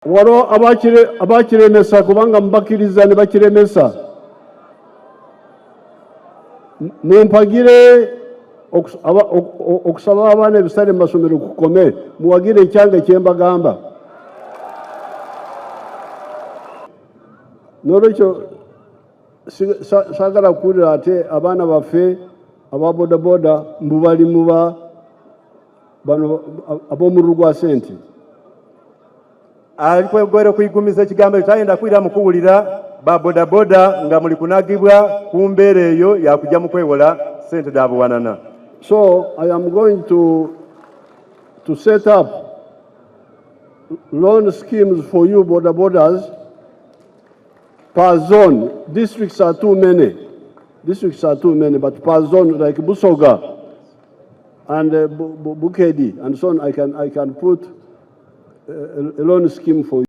Waro abakilemesa kubanga mbakiriza ne bakilemesa. Mumpagire okusaba abaana ebisale mu masomero kukome, muwagire ekyanga kyembagamba. N'olwekyo saagala kuwulira ate abaana baffe aba bodaboda mbu bali mu bano ab'omululu gwa ssente. Alikwegwera kuyigumiza ekigambo ekyo tayenda kuwulira mu kuwulira ba bodaboda nga muli kunagibwa ku mbeera eyo yakujja mu kwewola ssente za buwanana. So I am going to set up loan schemes for you bodabodas per zone. Districts are too many. But per zone, like Busoga and Bukedi and so on, I can put a loan scheme for you.